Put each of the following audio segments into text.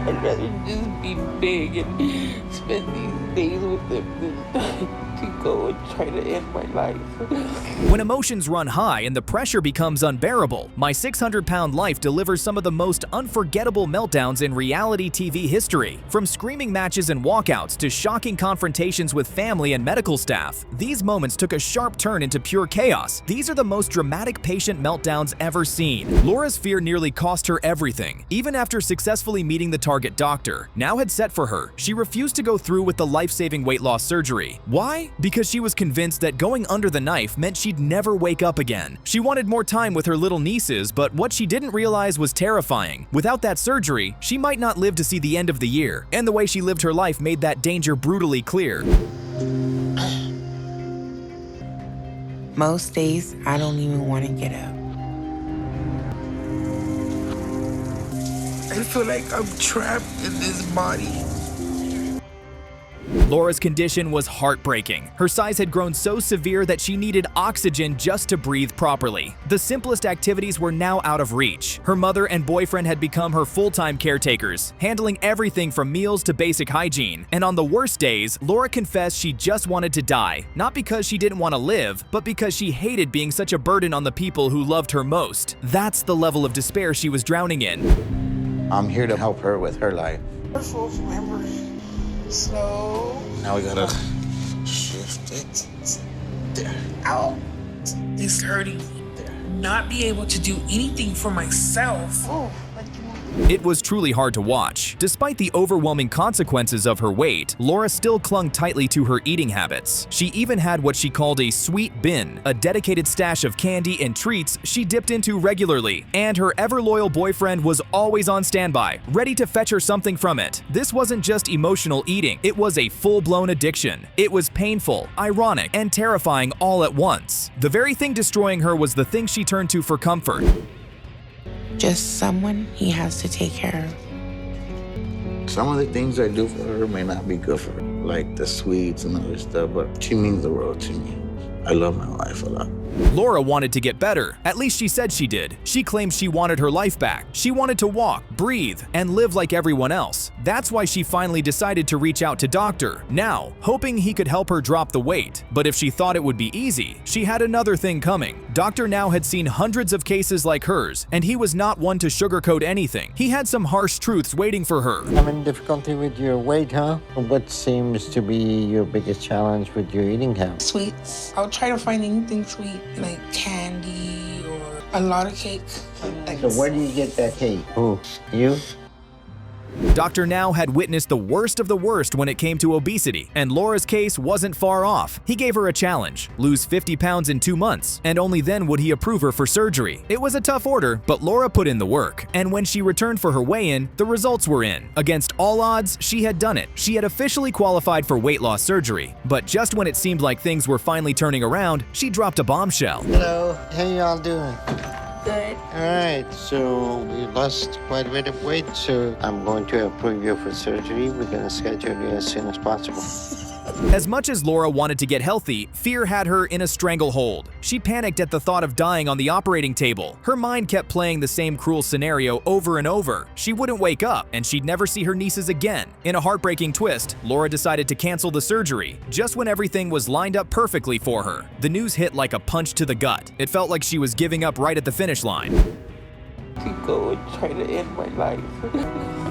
I'd rather just be big and spend these days with them than to go and try to end my life. When emotions run high and the pressure becomes unbearable, My 600-Pound Life delivers some of the most unforgettable meltdowns in reality TV history. From screaming matches and walkouts to shocking confrontations with family and medical staff, these moments took a sharp turn into pure chaos. These are the most dramatic patient meltdowns ever seen. Laura's fear nearly cost her everything. Even after successfully meeting the target doctor now had set for her, she refused to go through with the life-saving weight loss surgery. Why? Because she was convinced that going under the knife meant she'd never wake up again. She wanted more time with her little nieces, but what she didn't realize was terrifying. Without that surgery, she might not live to see the end of the year, and the way she lived her life made that danger brutally clear. Most days, I don't even want to get up. I feel like I'm trapped in this body. Laura's condition was heartbreaking. Her size had grown so severe that she needed oxygen just to breathe properly. The simplest activities were now out of reach. Her mother and boyfriend had become her full-time caretakers, handling everything from meals to basic hygiene. And on the worst days, Laura confessed she just wanted to die, not because she didn't want to live, but because she hated being such a burden on the people who loved her most. That's the level of despair she was drowning in. I'm here to help her with her life. Careful, remember. Slow. Now we gotta shift it. There. Ow. It's hurting. There. Not be able to do anything for myself. Oh, it was truly hard to watch. Despite the overwhelming consequences of her weight, Laura still clung tightly to her eating habits. She even had what she called a sweet bin, a dedicated stash of candy and treats she dipped into regularly. And her ever-loyal boyfriend was always on standby, ready to fetch her something from it. This wasn't just emotional eating, it was a full-blown addiction. It was painful, ironic, and terrifying all at once. The very thing destroying her was the thing she turned to for comfort. just someone he has to take care of. Some of the things I do for her may not be good for her, like the sweets and other stuff, but she means the world to me. I love my wife a lot. Laura wanted to get better. At least she said she did. She claimed she wanted her life back. She wanted to walk, breathe, and live like everyone else. That's why she finally decided to reach out to Doctor Now, hoping he could help her drop the weight. But if she thought it would be easy, she had another thing coming. Dr. Now had seen hundreds of cases like hers, and he was not one to sugarcoat anything. He had some harsh truths waiting for her. Having difficulty with your weight, huh? What seems to be your biggest challenge with your eating habits? Sweets. I'll try to find anything sweet, like candy or a lot of cake. So where do you get that cake? Who? You? Dr. Now had witnessed the worst of the worst when it came to obesity, and Laura's case wasn't far off. He gave her a challenge: lose 50 pounds in 2 months, and only then would he approve her for surgery. It was a tough order, but Laura put in the work, and when she returned for her weigh-in, the results were in. Against all odds, she had done it. She had officially qualified for weight loss surgery, but just when it seemed like things were finally turning around, she dropped a bombshell. Hello, how y'all doing? Good. All right, so you lost quite a bit of weight, so I'm going to approve you for surgery. We're going to schedule you as soon as possible. As much as Laura wanted to get healthy, fear had her in a stranglehold. She panicked at the thought of dying on the operating table. Her mind kept playing the same cruel scenario over and over. She wouldn't wake up, and she'd never see her nieces again. In a heartbreaking twist, Laura decided to cancel the surgery, just when everything was lined up perfectly for her. The news hit like a punch to the gut. It felt like she was giving up right at the finish line. To go and try to end my life.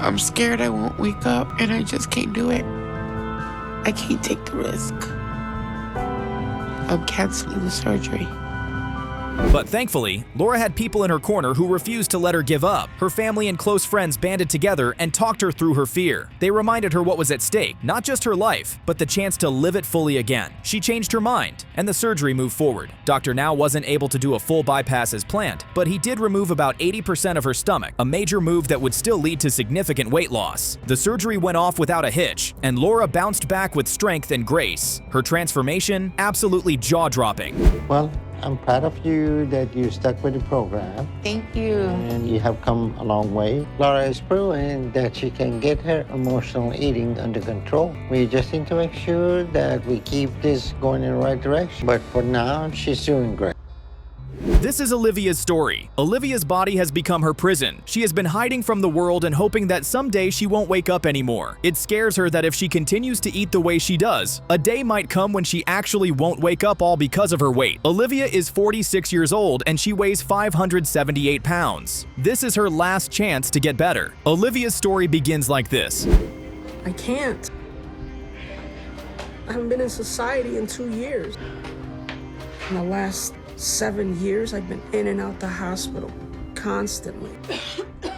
I'm scared I won't wake up, and I just can't do it. I can't take the risk. I'm canceling the surgery. But thankfully, Laura had people in her corner who refused to let her give up. Her family and close friends banded together and talked her through her fear. They reminded her what was at stake, not just her life, but the chance to live it fully again. She changed her mind, and the surgery moved forward. Dr. Now wasn't able to do a full bypass as planned, but he did remove about 80% of her stomach, a major move that would still lead to significant weight loss. The surgery went off without a hitch, and Laura bounced back with strength and grace. Her transformation, absolutely jaw-dropping. Well, I'm proud of you that you stuck with the program. Thank you. And you have come a long way. Laura is proving that she can get her emotional eating under control. We just need to make sure that we keep this going in the right direction. But for now, she's doing great. This is Olivia's story. Olivia's body has become her prison. She has been hiding from the world and hoping that someday she won't wake up anymore. It scares her that if she continues to eat the way she does, a day might come when she actually won't wake up, all because of her weight. Olivia is 46 years old and she weighs 578 pounds. This is her last chance to get better. Olivia's story begins like this. I can't. I haven't been in society in 2 years. In the last 7 years, I've been in and out the hospital constantly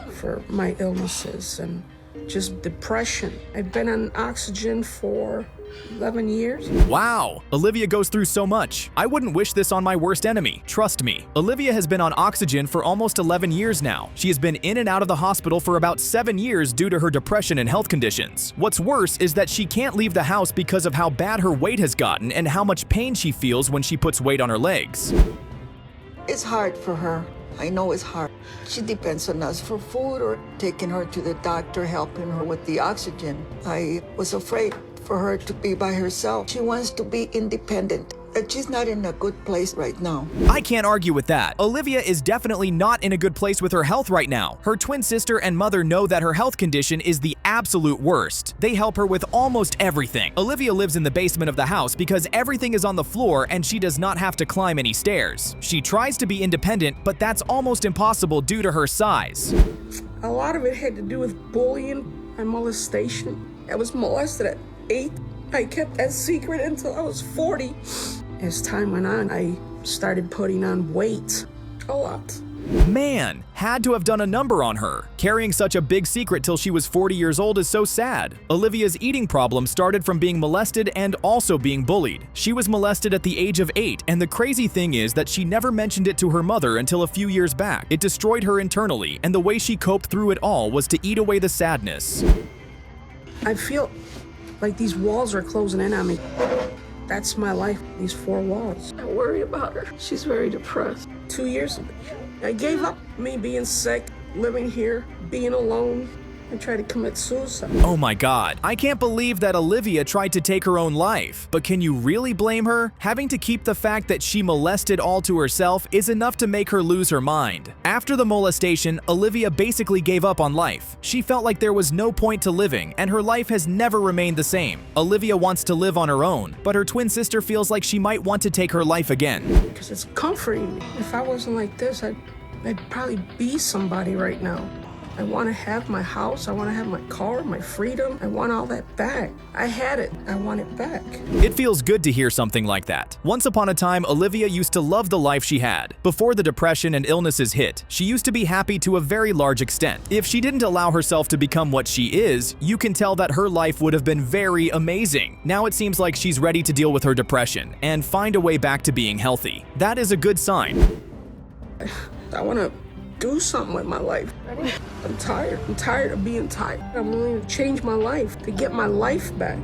for my illnesses and just depression. I've been on oxygen for 11 years. Wow, Olivia goes through so much. I wouldn't wish this on my worst enemy. Trust me. Olivia has been on oxygen for almost 11 years now. She has been in and out of the hospital for about 7 years due to her depression and health conditions. What's worse is that she can't leave the house because of how bad her weight has gotten and how much pain she feels when she puts weight on her legs. It's hard for her. I know it's hard. She depends on us for food or taking her to the doctor, helping her with the oxygen. I was afraid for her to be by herself. She wants to be independent. And she's not in a good place right now. I can't argue with that. Olivia is definitely not in a good place with her health right now. Her twin sister and mother know that her health condition is the absolute worst. They help her with almost everything. Olivia lives in the basement of the house because everything is on the floor and she does not have to climb any stairs. She tries to be independent, but that's almost impossible due to her size. A lot of it had to do with bullying and molestation. I was molested at 8. I kept that secret until I was 40. As time went on, I started putting on weight a lot. Man, had to have done a number on her. Carrying such a big secret till she was 40 years old is so sad. Olivia's eating problem started from being molested and also being bullied. She was molested at the age of 8, and the crazy thing is that she never mentioned it to her mother until a few years back. It destroyed her internally, and the way she coped through it all was to eat away the sadness. I feel like these walls are closing in on me. That's my life, these 4 walls. I worry about her. She's very depressed. 2 years ago, I gave up me being sick, living here, being alone. I tried to commit suicide. Oh my God, I can't believe that Olivia tried to take her own life. But can you really blame her? Having to keep the fact that she molested all to herself is enough to make her lose her mind. After the molestation, Olivia basically gave up on life. She felt like there was no point to living, and her life has never remained the same. Olivia wants to live on her own, but her twin sister feels like she might want to take her life again. Because it's comforting me. If I wasn't like this, I'd probably be somebody right now. I want to have my house, I want to have my car, my freedom. I want all that back. I had it, I want it back. It feels good to hear something like that. Once upon a time, Olivia used to love the life she had. Before the depression and illnesses hit, she used to be happy to a very large extent. If she didn't allow herself to become what she is, you can tell that her life would have been very amazing. Now it seems like she's ready to deal with her depression and find a way back to being healthy. That is a good sign. I want to do something with my life. I'm tired. I'm tired of being tired. I'm willing to change my life, to get my life back.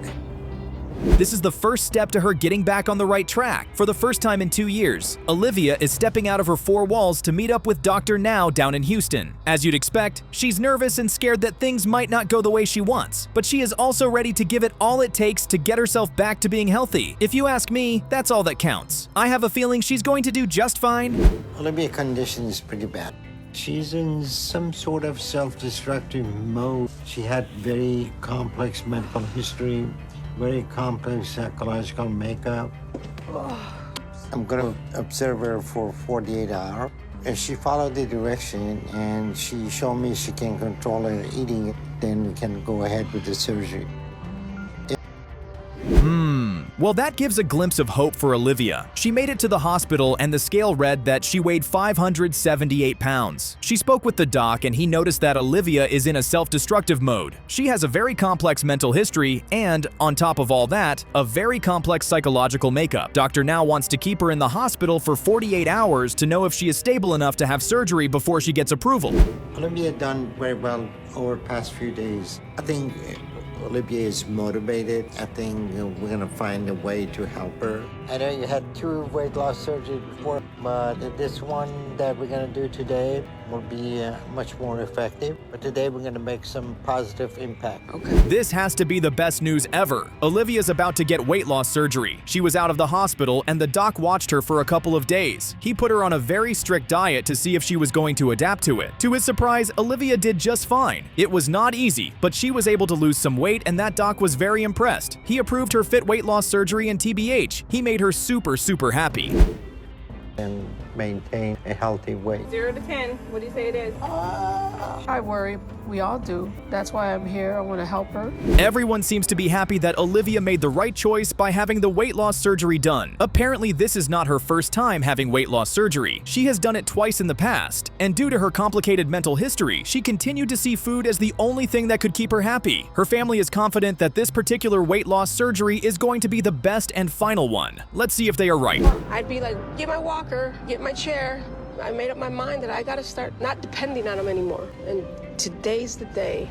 This is the first step to her getting back on the right track. For the first time in 2 years, Olivia is stepping out of her 4 walls to meet up with Dr. Now down in Houston. As you'd expect, she's nervous and scared that things might not go the way she wants, but she is also ready to give it all it takes to get herself back to being healthy. If you ask me, that's all that counts. I have a feeling she's going to do just fine. Olivia's condition is pretty bad. She's in some sort of self-destructive mode. She had very complex medical history, very complex psychological makeup. I'm gonna observe her for 48 hours. If she followed the direction and she showed me she can control her eating, then we can go ahead with the surgery. Well, that gives a glimpse of hope for Olivia. She made it to the hospital and the scale read that she weighed 578 pounds. She spoke with the doc and he noticed that Olivia is in a self-destructive mode. She has a very complex mental history and, on top of all that, a very complex psychological makeup. Dr. Now wants to keep her in the hospital for 48 hours to know if she is stable enough to have surgery before she gets approval. Olivia done very well over the past few days. I think Olivia is motivated. I think we're gonna find a way to help her. I know you had 2 weight loss surgeries before, but this one that we're gonna do today will be much more effective. But today we're gonna make some positive impact. Okay. This has to be the best news ever. Olivia's about to get weight loss surgery. She was out of the hospital and the doc watched her for a couple of days. He put her on a very strict diet to see if she was going to adapt to it. To his surprise, Olivia did just fine. It was not easy, but she was able to lose some weight and that doc was very impressed. He approved her fit weight loss surgery and TBH. He made her super happy. And maintain a healthy weight. 0 to 10, what do you say it is? I worry. We all do. That's why I'm here. I want to help her. Everyone seems to be happy that Olivia made the right choice by having the weight loss surgery done. Apparently, this is not her first time having weight loss surgery. She has done it twice in the past, and due to her complicated mental history, she continued to see food as the only thing that could keep her happy. Her family is confident that this particular weight loss surgery is going to be the best and final one. Let's see if they are right. I'd be like, get my walker, get my chair. I made up my mind that I got to start not depending on him anymore. And today's the day.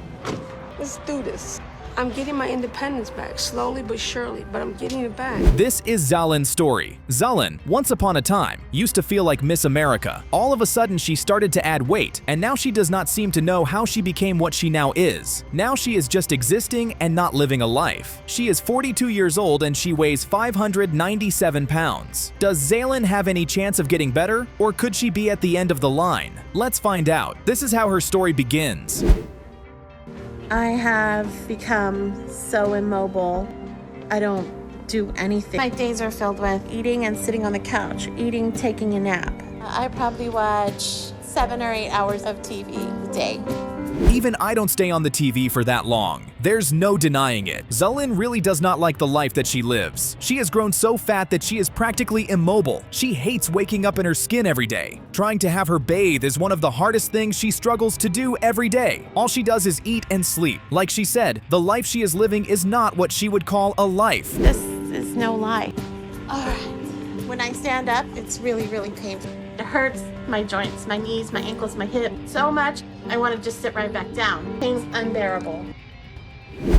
Let's do this. I'm getting my independence back, slowly but surely, but I'm getting it back. This is Zalin's story. Zalin, once upon a time, used to feel like Miss America. All of a sudden, she started to add weight, and now she does not seem to know how she became what she now is. Now she is just existing and not living a life. She is 42 years old and she weighs 597 pounds. Does Zalin have any chance of getting better, or could she be at the end of the line? Let's find out. This is how her story begins. I have become so immobile. I don't do anything. My days are filled with eating and sitting on the couch, eating, taking a nap. I probably watch 7 or 8 hours of TV a day. Even I don't stay on the TV for that long. There's no denying it. Zalin really does not like the life that she lives. She has grown so fat that she is practically immobile. She hates waking up in her skin every day. Trying to have her bathe is one of the hardest things she struggles to do every day. All she does is eat and sleep. Like she said, the life she is living is not what she would call a life. This is no lie. All right. When I stand up, it's really painful. It hurts my joints, my knees, my ankles, my hip so much, I want to just sit right back down. Pain's unbearable.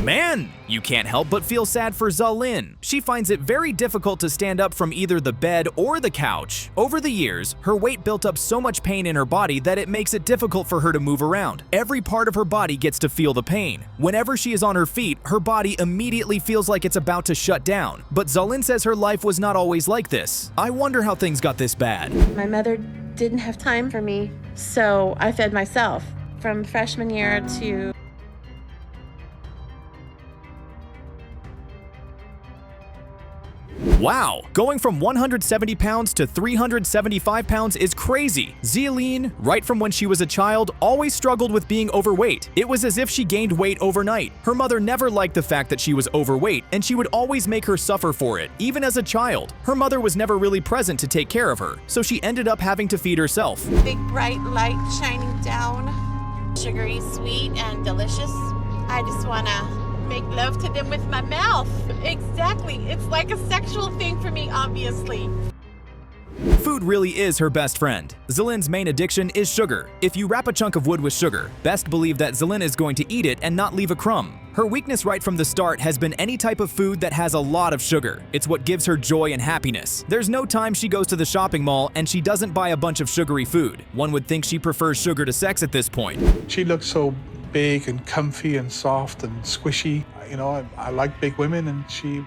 Man, you can't help but feel sad for Zalin. She finds it very difficult to stand up from either the bed or the couch. Over the years, her weight built up so much pain in her body that it makes it difficult for her to move around. Every part of her body gets to feel the pain. Whenever she is on her feet, her body immediately feels like it's about to shut down. But Zalin says her life was not always like this. I wonder how things got this bad. My mother didn't have time for me, so I fed myself. From freshman year to Wow, going from 170 pounds to 375 pounds is crazy. Zalin, right from when she was a child, always struggled with being overweight. It was as if she gained weight overnight. Her mother never liked the fact that she was overweight, and she would always make her suffer for it. Even as a child, her mother was never really present to take care of her, so she ended up having to feed herself. big bright light shining down, sugary, sweet, and delicious. I just want to make love to them with my mouth. Exactly. It's like a sexual thing for me, obviously. Food really is her best friend. Zalin's main addiction is sugar. If you wrap a chunk of wood with sugar, best believe that Zalin is going to eat it and not leave a crumb. Her weakness right from the start has been any type of food that has a lot of sugar. It's what gives her joy and happiness. There's no time she goes to the shopping mall and she doesn't buy a bunch of sugary food. One would think she prefers sugar to sex at this point. She looked so big and comfy and soft and squishy. You know, I like big women, and she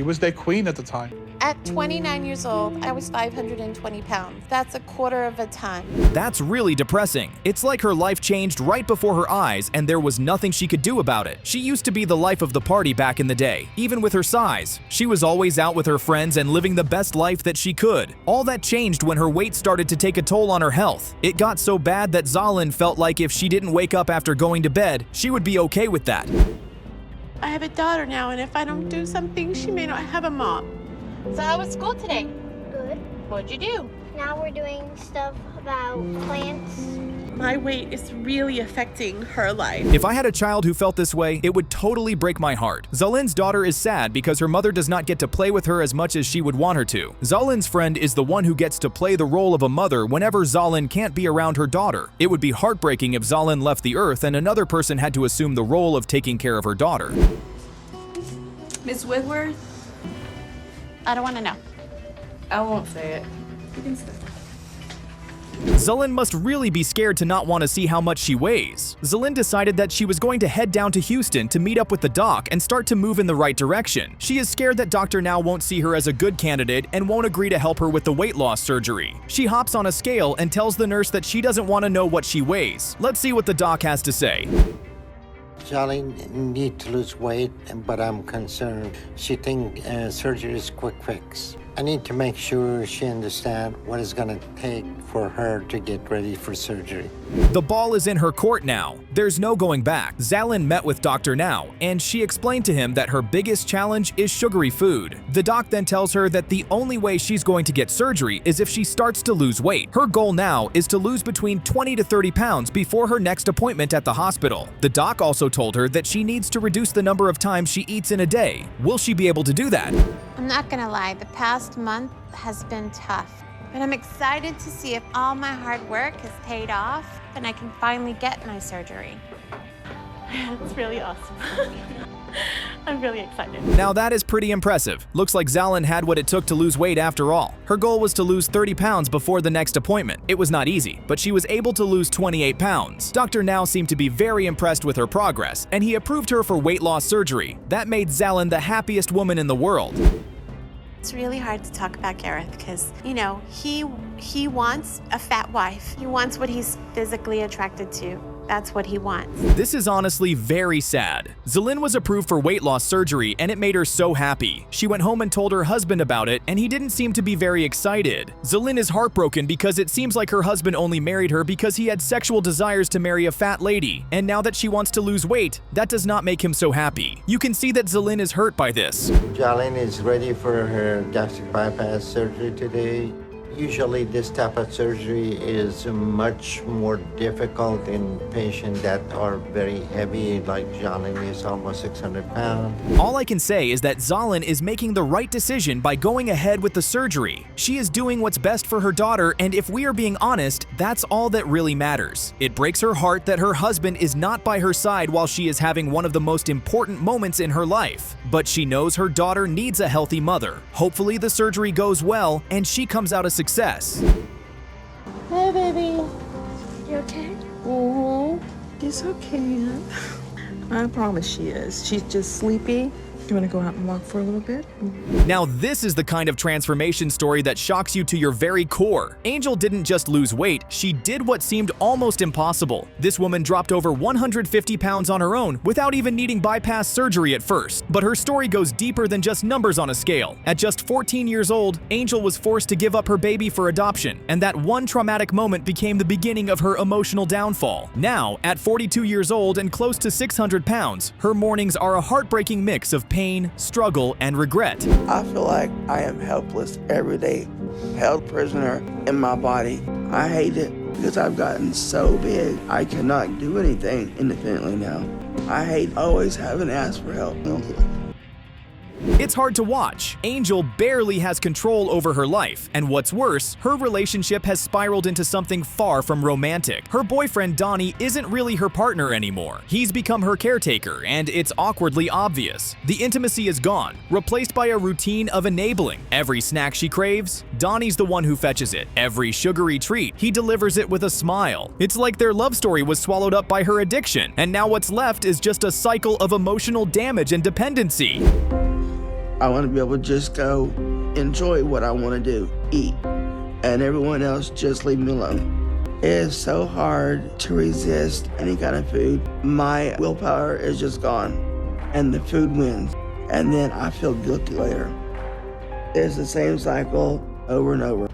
was their queen at the time. At 29 years old, I was 520 pounds. That's a quarter of a ton. That's really depressing. It's like her life changed right before her eyes and there was nothing she could do about it. She used to be the life of the party back in the day, even with her size. She was always out with her friends and living the best life that she could. All that changed when her weight started to take a toll on her health. It got so bad that Zalin felt like if she didn't wake up after going to bed, she would be okay with that. I have a daughter now, and if I don't do something, she may not have a mom. So how was school today? Good. What'd you do? Now we're doing stuff about plants. My weight is really affecting her life. If I had a child who felt this way, it would totally break my heart. Zalin's daughter is sad because her mother does not get to play with her as much as she would want her to. Zalin's friend is the one who gets to play the role of a mother whenever Zalin can't be around her daughter. It would be heartbreaking if Zalin left the earth and another person had to assume the role of taking care of her daughter. Miss Whitworth? I don't want to know. I won't say it. You can say it. Zalin must really be scared to not want to see how much she weighs. Zalin decided that she was going to head down to Houston to meet up with the doc and start to move in the right direction. She is scared that Dr. Now won't see her as a good candidate and won't agree to help her with the weight loss surgery. She hops on a scale and tells the nurse that she doesn't want to know what she weighs. Let's see what the doc has to say. Jolene need to lose weight, but I'm concerned. She think surgery is quick fix. I need to make sure she understands what it's gonna take for her to get ready for surgery. The ball is in her court now. There's no going back. Zalin met with Dr. Now, and she explained to him that her biggest challenge is sugary food. The doc then tells her that the only way she's going to get surgery is if she starts to lose weight. Her goal now is to lose between 20 to 30 pounds before her next appointment at the hospital. The doc also told her that she needs to reduce the number of times she eats in a day. Will she be able to do that? I'm not gonna lie, the past month has been tough. But I'm excited to see if all my hard work has paid off and I can finally get my surgery. It's really awesome. I'm really excited. Now that is pretty impressive. Looks like Zalin had what it took to lose weight after all. Her goal was to lose 30 pounds before the next appointment. It was not easy, but she was able to lose 28 pounds. Dr. Now seemed to be very impressed with her progress, and he approved her for weight loss surgery. That made Zalin the happiest woman in the world. It's really hard to talk about Gareth because, you know, he wants a fat wife. He wants what he's physically attracted to. That's what he wants. This is honestly very sad. Zalin was approved for weight loss surgery and it made her so happy. She went home and told her husband about it and he didn't seem to be very excited. Zalin is heartbroken because it seems like her husband only married her because he had sexual desires to marry a fat lady. And now that she wants to lose weight, that does not make him so happy. You can see that Zalin is hurt by this. Jolene is ready for her gastric bypass surgery today. Usually this type of surgery is much more difficult in patients that are very heavy, like Jolene is almost 600 pounds. All I can say is that Zalin is making the right decision by going ahead with the surgery. She is doing what's best for her daughter, and if we are being honest, that's all that really matters. It breaks her heart that her husband is not by her side while she is having one of the most important moments in her life. But she knows her daughter needs a healthy mother. Hopefully the surgery goes well and she comes out a success. Hey, baby. You okay? She's okay. I promise she is. She's just sleepy. You want to go out and walk for a little bit? Now this is the kind of transformation story that shocks you to your very core. Angel didn't just lose weight, she did what seemed almost impossible. This woman dropped over 150 pounds on her own without even needing bypass surgery at first. But her story goes deeper than just numbers on a scale. At just 14 years old, Angel was forced to give up her baby for adoption, and that one traumatic moment became the beginning of her emotional downfall. Now, at 42 years old and close to 600 pounds, her mornings are a heartbreaking mix of pain, struggle, and regret. I feel like I am helpless every day, held prisoner in my body. I hate it because I've gotten so big, I cannot do anything independently now. I hate always having to ask for help. It's hard to watch. Angel barely has control over her life, and what's worse, her relationship has spiraled into something far from romantic. Her boyfriend Donnie isn't really her partner anymore. He's become her caretaker, and it's awkwardly obvious. The intimacy is gone, replaced by a routine of enabling. Every snack she craves, Donnie's the one who fetches it. Every sugary treat, he delivers it with a smile. It's like their love story was swallowed up by her addiction, and now what's left is just a cycle of emotional damage and dependency. I want to be able to just go enjoy what I want to do, eat, and everyone else just leave me alone. It is so hard to resist any kind of food. My willpower is just gone, and the food wins, and then I feel guilty later. It's the same cycle over and over.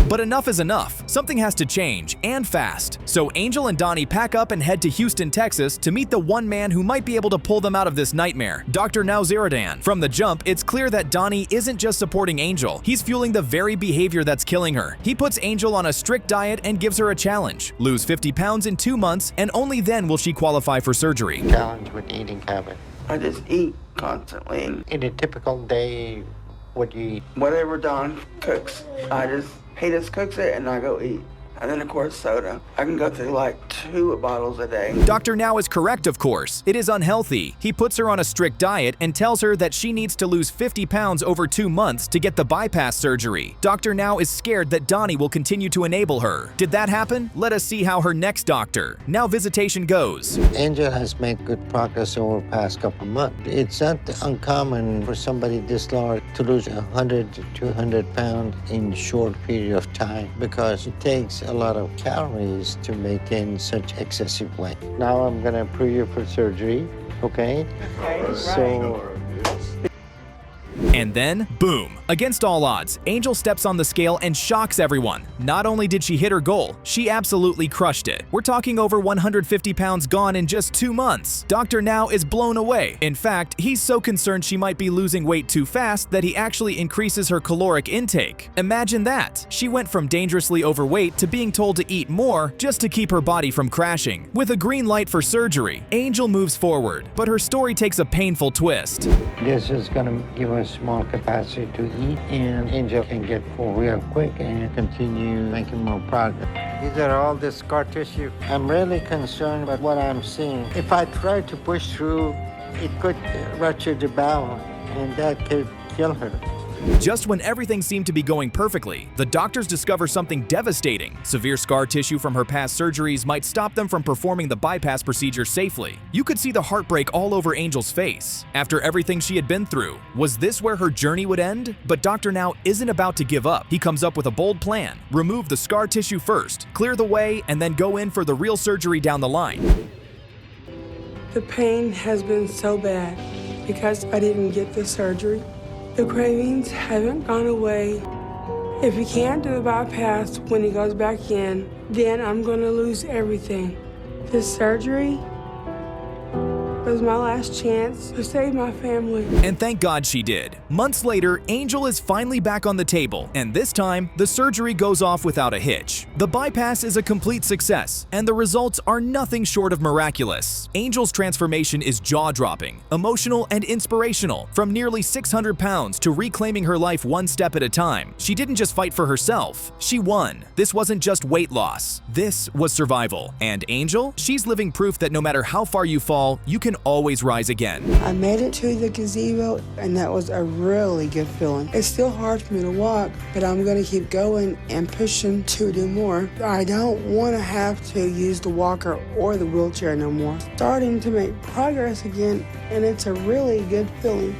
But enough is enough. Something has to change, and fast. So Angel and Donnie pack up and head to Houston, Texas to meet the one man who might be able to pull them out of this nightmare, Dr. Nowzaradan. From the jump, it's clear that Donnie isn't just supporting Angel, he's fueling the very behavior that's killing her. He puts Angel on a strict diet and gives her a challenge. Lose 50 pounds in 2 months, and only then will she qualify for surgery. Challenge with eating habit. I just eat constantly. In a typical day, what do you eat? Whatever Don cooks, he just cooks it and I go eat. and then of course soda. I can go through like 2 bottles a day. Dr. Now is correct, of course. It is unhealthy. He puts her on a strict diet and tells her that she needs to lose 50 pounds over 2 months to get the bypass surgery. Dr. Now is scared that Donnie will continue to enable her. Did that happen? Let us see how her next doctor. Now visitation goes. Angel has made good progress over the past couple of months. It's not uncommon for somebody this large to lose 100 to 200 pounds in a short period of time because it takes a lot of calories to maintain such excessive weight. Now I'm gonna approve you for surgery, okay? So. And then, boom. Against all odds, Angel steps on the scale and shocks everyone. Not only did she hit her goal, she absolutely crushed it. We're talking over 150 pounds gone in just 2 months. Dr. Now is blown away. In fact, he's so concerned she might be losing weight too fast that he actually increases her caloric intake. Imagine that. She went from dangerously overweight to being told to eat more just to keep her body from crashing. With a green light for surgery, Angel moves forward, but her story takes a painful twist. This is gonna give us small capacity to eat, and Angel can get full real quick and continue making more progress. These are all the scar tissue. I'm really concerned about what I'm seeing. If I try to push through, it could rupture the bowel, and that could kill her. Just when everything seemed to be going perfectly, the doctors discover something devastating. Severe scar tissue from her past surgeries might stop them from performing the bypass procedure safely. You could see the heartbreak all over Angel's face. After everything she had been through, was this where her journey would end? But Dr. Now isn't about to give up. He comes up with a bold plan. Remove the scar tissue first, clear the way, and then go in for the real surgery down the line. The pain has been so bad because I didn't get the surgery. The cravings haven't gone away. If he can't do the bypass when he goes back in, then I'm gonna lose everything. This surgery was my last chance to save my family. And thank God she did. Months later, Angel is finally back on the table, and this time, the surgery goes off without a hitch. The bypass is a complete success, and the results are nothing short of miraculous. Angel's transformation is jaw-dropping, emotional, and inspirational. From nearly 600 pounds to reclaiming her life one step at a time, she didn't just fight for herself, she won. This wasn't just weight loss, this was survival. And Angel, she's living proof that no matter how far you fall, you can always rise again. I made it to the gazebo, and that was a really good feeling. It's still hard for me to walk, but I'm gonna keep going and pushing to do more. I don't wanna have to use the walker or the wheelchair no more. Starting to make progress again, and it's a really good feeling.